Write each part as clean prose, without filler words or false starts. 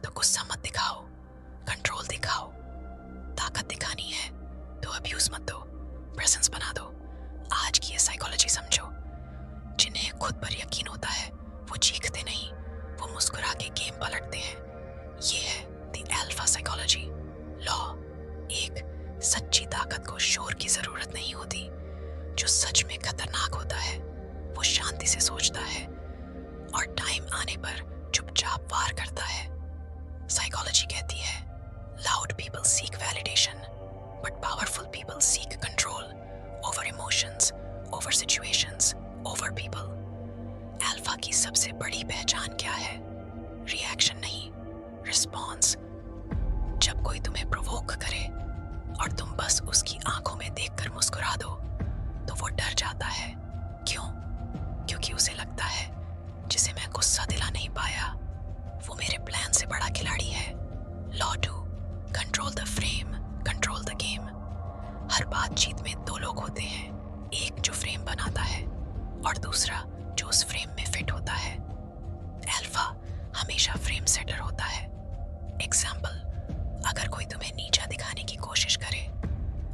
तो गुस्सा मत दिखाओ, कंट्रोल दिखाओ। ताकत दिखानी है तो अब्यूज मत दो, प्रेजेंस बना दो। आज की ये साइकोलॉजी समझो। जिन्हें खुद पर यकीन होता है वो चीखते नहीं, वो मुस्कुरा के गेम पलटते हैं। ये है द अल्फा साइकोलॉजी लॉ। एक सच्ची ताकत को शोर की जरूरत नहीं होती। जो सच में खतरनाक होता है वो शांति से सोचता है और टाइम आने पर चुपचाप वार करता है। साइकोलॉजी कहती है loud people seek validation but powerful people seek control over emotions, over situations, over people. Alpha की सबसे बड़ी पहचान क्या है? रिएक्शन नहीं, रिस्पॉन्स। जब कोई तुम्हें प्रोवोक करे और तुम बस उसकी आंखों में देखकर मुस्कुरा दो तो वो डर जाता है। क्यों? क्योंकि उसे लगता है जिसे मैं गुस्सा दिला नहीं पाया वो मेरे प्लान से बड़ा खिलाड़ी है। Law 2, control the frame, control the game. हर बातचीत में दो लोग होते हैं, एक जो फ्रेम बनाता है और दूसरा जो उस फ्रेम में फिट होता है। अल्फा हमेशा फ्रेम सेटर होता है। एग्जाम्पल, अगर कोई तुम्हें नीचा दिखाने की कोशिश करे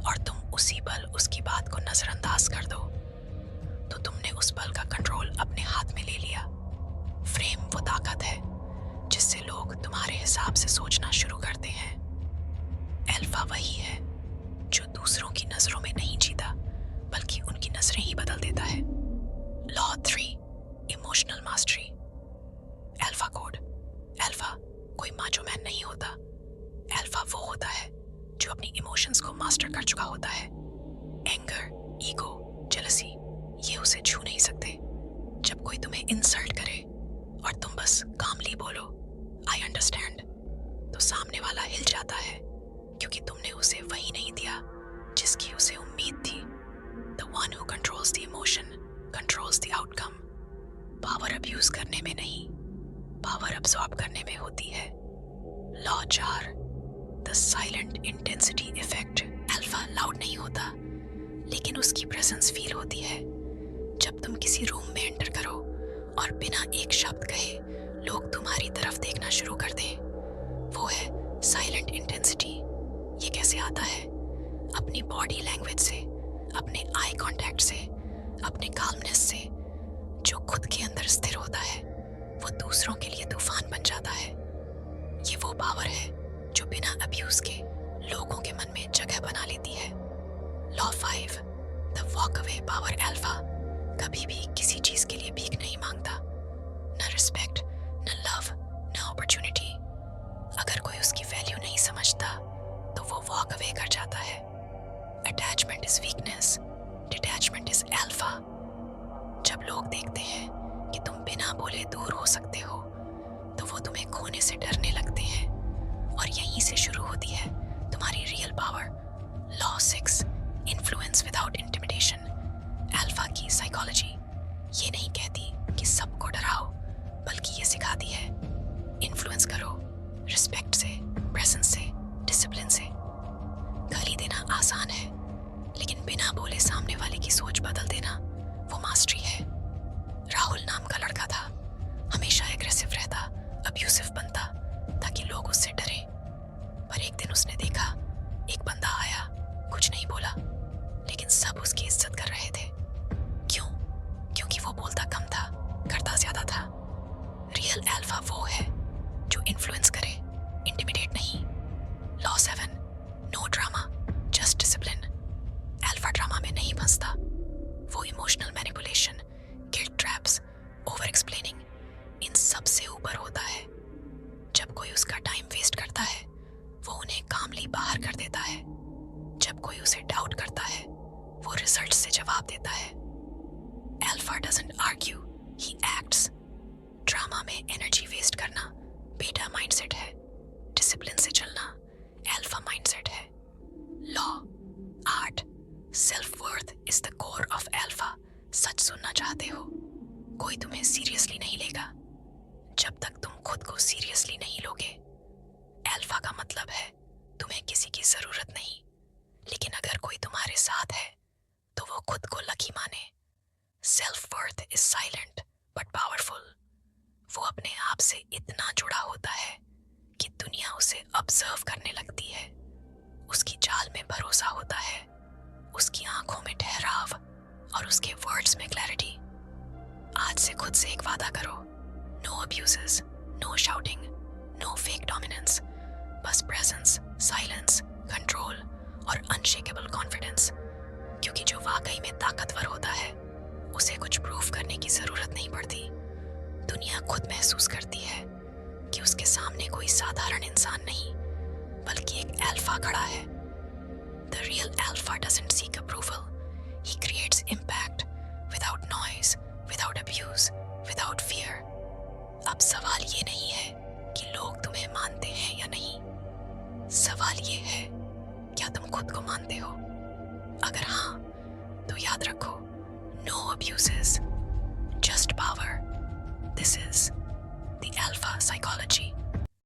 और तुम उसी पल उसकी बात को नजरअंदाज कर दो तो तुमने उस पल का कंट्रोल अपने हाथ में ले लिया। फ्रेम वो ताकत है जिससे लोग तुम्हारे हिसाब से सोचना शुरू करते हैं। अल्फा वही है जो दूसरों की नजरों में नहीं जीता बल्कि उनकी नजरें ही बदल देता है। Law 3, emotional mastery. Alpha code. Alpha कोई माचो मैन नहीं होता। अल्फा वो होता है जो अपनी इमोशंस को मास्टर कर चुका होता है। एंगर, ईगो, जेलसी, ये उसे छू नहीं सकते। जब कोई तुम्हें इंसल्ट करे और तुम बस कामली बोलो आई अंडरस्टैंड तो सामने वाला हिल जाता है क्योंकि तुमने उसे वही नहीं दिया जिसकी उसे उम्मीद थी। The one who controls the emotion controls the outcome. Power abuse करने में नहीं, पावर अब्सॉर्ब करने में होती है। Law 4, the silent intensity effect. Alpha loud नहीं होता लेकिन उसकी प्रेजेंस फील होती है। जब तुम किसी रूम में एंटर करो और बिना एक शब्द कहे लोग तुम्हारी तरफ देखना शुरू कर दें, वो है साइलेंट इंटेंसिटी। ये कैसे आता है? अपनी बॉडी लैंग्वेज से, अपने आई कांटेक्ट से, अपने काल्मनेस से। जो खुद के अंदर स्थिर होता है वो दूसरों के लिए तूफान बन जाता है। ये वो पावर है जो बिना अब्यूज के लोगों के मन में जगह बना लेती है। Law 5, the walk away power. Alpha कभी भी किसी चीज के लिए भीख नहीं मांगता, न रिस्पेक्ट, न लव, न अपॉर्चुनिटी। अगर कोई उसकी वैल्यू नहीं समझता तो वो वॉक अवे कर जाता है। Attachment is weakness, detachment is alpha. जब लोग देखते हैं कि तुम बिना बोले दूर हो सकते हो तो वो तुम्हें खोने से डरने लगते हैं और यहीं से शुरू होती है तुम्हारी real power. Law 6, influence without intimidation. Alpha की साइकोलॉजी ये नहीं कहती कि सबको डराओ बल्कि ये सिखाती है इन्फ्लुएंस करो, रिस्पेक्ट से, प्रेजेंस से, डिसिप्लिन से। गाली देना आसान है लेकिन बिना बोले सामने वाले की सोच बदल देना वो मास्टरी है। राहुल नाम का लड़का था, हमेशा एग्रेसिव रहता, अब्यूसिव बनता ताकि लोग उससे डरें। पर एक दिन उसने देखा एक बंदा आया, कुछ नहीं बोला लेकिन सब उसकी इज्जत कर रहे थे। क्यों? क्योंकि वो बोलता कम था, करता ज्यादा था। रियल अल्फा वो है जो इन्फ्लुएंस करे, इंटिमिडेट नहीं। Law 7, no drama just discipline. Alpha drama में नहीं फंसता। वो emotional manipulation, guilt traps, over explaining, इन सब से ऊपर होता है। जब कोई उसका टाइम वेस्ट करता है वो उन्हें कामली बाहर कर देता है। जब कोई उसे डाउट करता है वो रिजल्ट से जवाब देता है। Alpha doesn't argue, he acts. Drama में एनर्जी वेस्ट करना बीटा माइंडसेट है, डिसिप्लिन से चलना अल्फा माइंडसेट है। Law 8, self worth is the core of alpha. सच सुनना चाहते हो? कोई तुम्हें सीरियसली नहीं लेगा जब तक तुम खुद को सीरियसली नहीं लोगे। अल्फा का मतलब है तुम्हें किसी की जरूरत नहीं, लेकिन अगर कोई तुम्हारे साथ है तो वो खुद को लकी माने। Self worth is silent but powerful. वो अपने आप से इतना जुड़ा होता है कि ऑब्जर्व करने लगती है। उसकी चाल में भरोसा होता है, उसकी आंखों में ठहराव और उसके वर्ड्स में क्लैरिटी। आज से खुद से एक वादा करो, no abuses, no shouting, no fake dominance, बस प्रेजेंस, साइलेंस, कंट्रोल और अनशेकेबल कॉन्फिडेंस। क्योंकि जो वाकई में ताकतवर होता है उसे कुछ प्रूफ करने की जरूरत नहीं पड़ती। दुनिया खुद महसूस करती है कि उसके सामने कोई साधारण इंसान नहीं बल्कि एक अल्फा खड़ा है। The real alpha doesn't seek approval. He creates impact without noise, without abuse, without fear. अब सवाल ये नहीं है कि लोग तुम्हें मानते हैं या नहीं। सवाल ये है, क्या तुम खुद को मानते हो? अगर हाँ, तो याद रखो, no abuses, just power. This is